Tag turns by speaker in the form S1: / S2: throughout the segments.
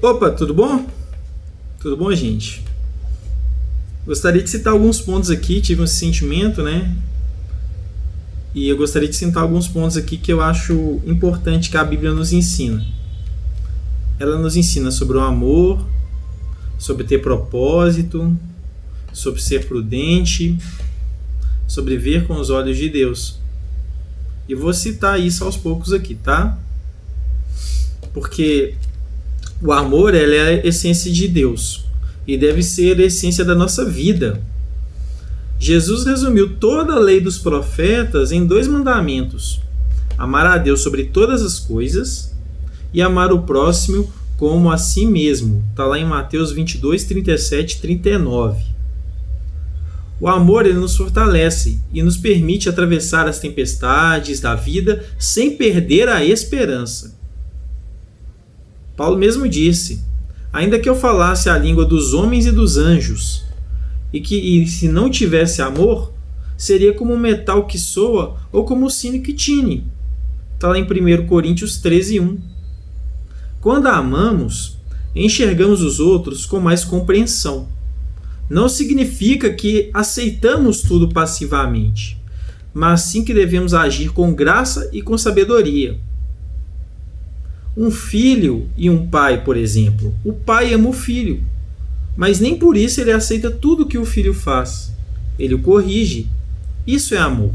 S1: Opa, tudo bom? Tudo bom, gente? Gostaria de citar alguns pontos aqui, tive um sentimento, né? E eu gostaria de citar alguns pontos aqui que eu acho importante que a Bíblia nos ensina. Ela nos ensina sobre o amor, sobre ter propósito, sobre ser prudente, sobre ver com os olhos de Deus. E vou citar isso aos poucos aqui, tá? Porque o amor, ela é a essência de Deus e deve ser a essência da nossa vida. Jesus resumiu toda a lei dos profetas em 2 mandamentos: amar a Deus sobre todas as coisas e amar o próximo como a si mesmo. Está lá em Mateus 22, 37 e 39. O amor, ele nos fortalece e nos permite atravessar as tempestades da vida sem perder a esperança. Paulo mesmo disse: ainda que eu falasse a língua dos homens e dos anjos, e se não tivesse amor, seria como um metal que soa ou como um sino que tine. Está lá em 1 Coríntios 13, 1. Quando amamos, enxergamos os outros com mais compreensão. Não significa que aceitamos tudo passivamente, mas sim que devemos agir com graça e com sabedoria. Um filho e um pai, por exemplo. O pai ama o filho, mas nem por isso ele aceita tudo que o filho faz. Ele o corrige. Isso é amor.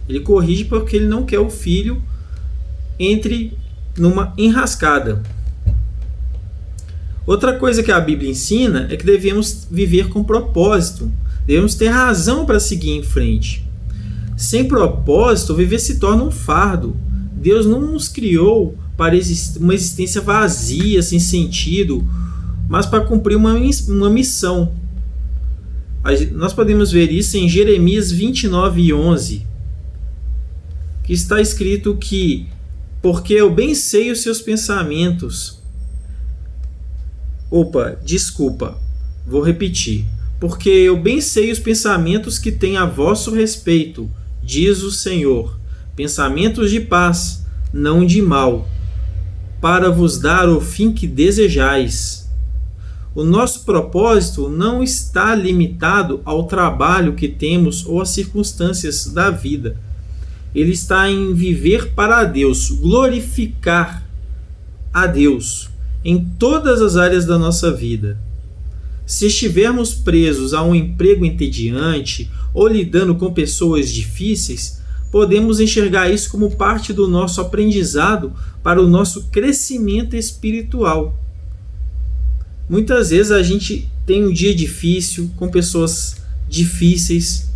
S1: Ele corrige porque ele não quer o filho entre numa enrascada. Outra coisa que a Bíblia ensina é que devemos viver com propósito. Devemos ter razão para seguir em frente. Sem propósito, viver se torna um fardo. Deus não nos criou para uma existência vazia, sem sentido, mas para cumprir uma missão. Nós podemos ver isso em Jeremias 29, 11, que está escrito que: porque eu bem sei os seus pensamentos. Vou repetir. Porque eu bem sei os pensamentos que têm a vosso respeito, diz o Senhor, pensamentos de paz, não de mal, para vos dar o fim que desejais. O nosso propósito não está limitado ao trabalho que temos ou às circunstâncias da vida. Ele está em viver para Deus, glorificar a Deus em todas as áreas da nossa vida. Se estivermos presos a um emprego entediante ou lidando com pessoas difíceis, podemos enxergar isso como parte do nosso aprendizado para o nosso crescimento espiritual. Muitas vezes a gente tem um dia difícil, com pessoas difíceis,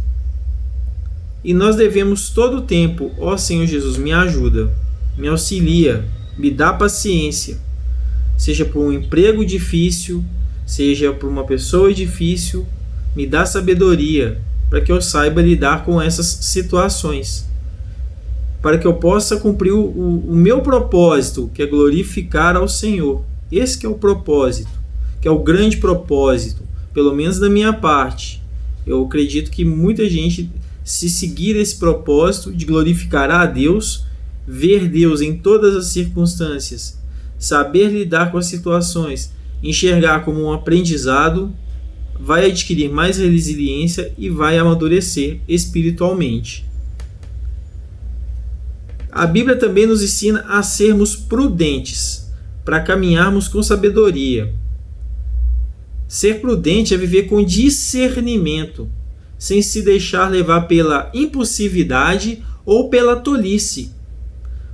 S1: e nós devemos todo o tempo: ó Senhor Jesus, me ajuda, me auxilia, me dá paciência. Seja por um emprego difícil, seja por uma pessoa difícil, me dá sabedoria para que eu saiba lidar com essas situações, para que eu possa cumprir o meu propósito, que é glorificar ao Senhor. Esse que é o propósito, que é o grande propósito, pelo menos da minha parte. Eu acredito que muita gente, se seguir esse propósito de glorificar a Deus, ver Deus em todas as circunstâncias, saber lidar com as situações, enxergar como um aprendizado, vai adquirir mais resiliência e vai amadurecer espiritualmente. A Bíblia também nos ensina a sermos prudentes, para caminharmos com sabedoria. Ser prudente é viver com discernimento, sem se deixar levar pela impulsividade ou pela tolice.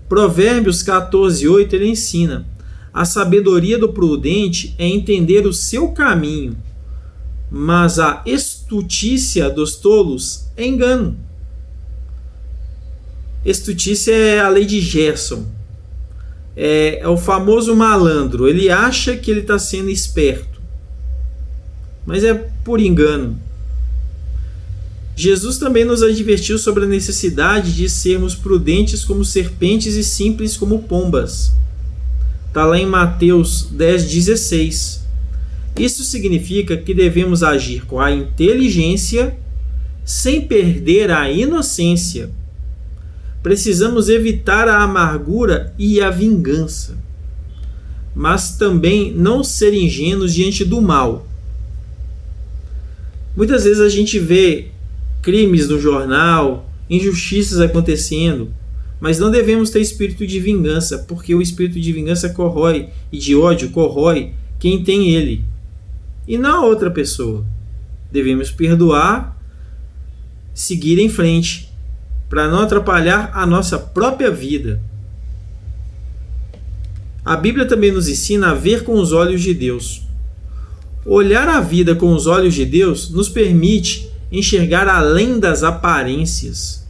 S1: Provérbios 14:8 ele ensina: a sabedoria do prudente é entender o seu caminho, mas a estutícia dos tolos é engano. Estutícia é a lei de Gerson. É o famoso malandro. Ele acha que ele está sendo esperto, mas é por engano. Jesus também nos advertiu sobre a necessidade de sermos prudentes como serpentes e simples como pombas. Está lá em Mateus 10,16. Isso significa que devemos agir com a inteligência sem perder a inocência. Precisamos evitar a amargura e a vingança. mas também não ser ingênuos diante do mal. Muitas vezes a gente vê crimes no jornal, injustiças acontecendo, mas não devemos ter espírito de vingança, porque o espírito de vingança corrói, e de ódio corrói quem tem ele, e não a outra pessoa. Devemos perdoar, seguir em frente, para não atrapalhar a nossa própria vida. A Bíblia também nos ensina a ver com os olhos de Deus. Olhar a vida com os olhos de Deus nos permite enxergar além das aparências.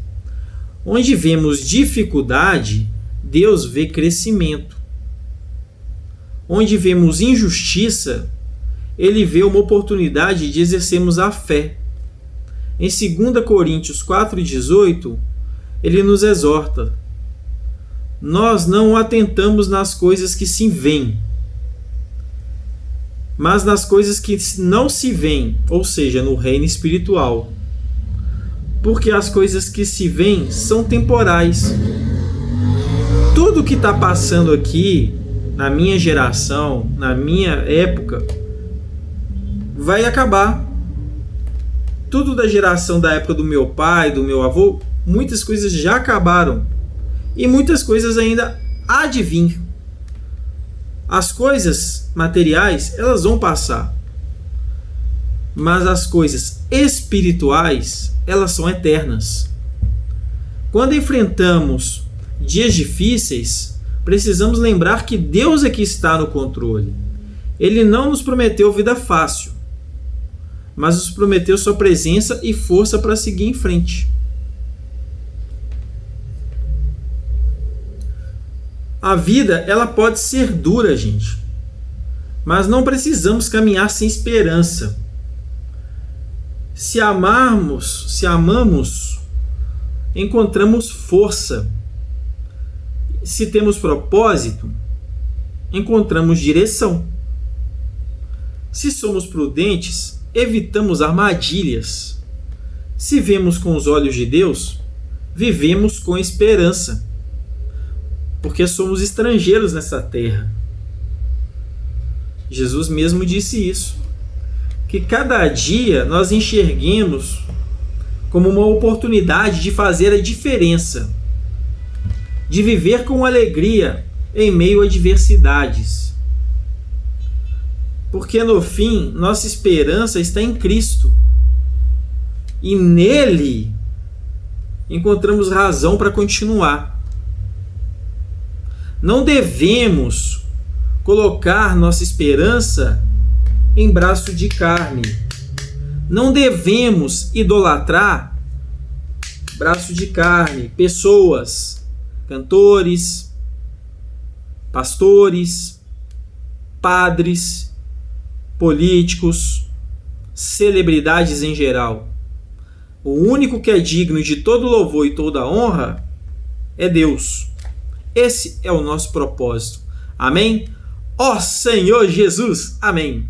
S1: Onde vemos dificuldade, Deus vê crescimento. Onde vemos injustiça, Ele vê uma oportunidade de exercermos a fé. Em 2 Coríntios 4,18, Ele nos exorta: nós não atentamos nas coisas que se veem, mas nas coisas que não se veem, ou seja, no reino espiritual. Porque as coisas que se veem são temporais. Tudo que está passando aqui, na minha geração, na minha época, vai acabar. Tudo da geração da época do meu pai, do meu avô, muitas coisas já acabaram. E muitas coisas ainda há de vir. As coisas materiais, elas vão passar. Mas as coisas espirituais, elas são eternas. Quando enfrentamos dias difíceis, precisamos lembrar que Deus é que está no controle. Ele não nos prometeu vida fácil, mas nos prometeu sua presença e força para seguir em frente. A vida, ela pode ser dura, gente, mas não precisamos caminhar sem esperança. Se amamos, encontramos força. Se temos propósito, encontramos direção. Se somos prudentes, evitamos armadilhas. Se vemos com os olhos de Deus, vivemos com esperança, porque somos estrangeiros nessa terra. Jesus mesmo disse isso, que cada dia nós enxerguemos como uma oportunidade de fazer a diferença, de viver com alegria em meio a adversidades. Porque no fim, nossa esperança está em Cristo, e nele encontramos razão para continuar. Não devemos colocar nossa esperança em braço de carne. Não devemos idolatrar braço de carne, pessoas, cantores, pastores, padres, políticos, celebridades em geral. O único que é digno de todo louvor e toda honra é Deus. Esse é o nosso propósito. Amém? Ó Senhor Jesus! Amém!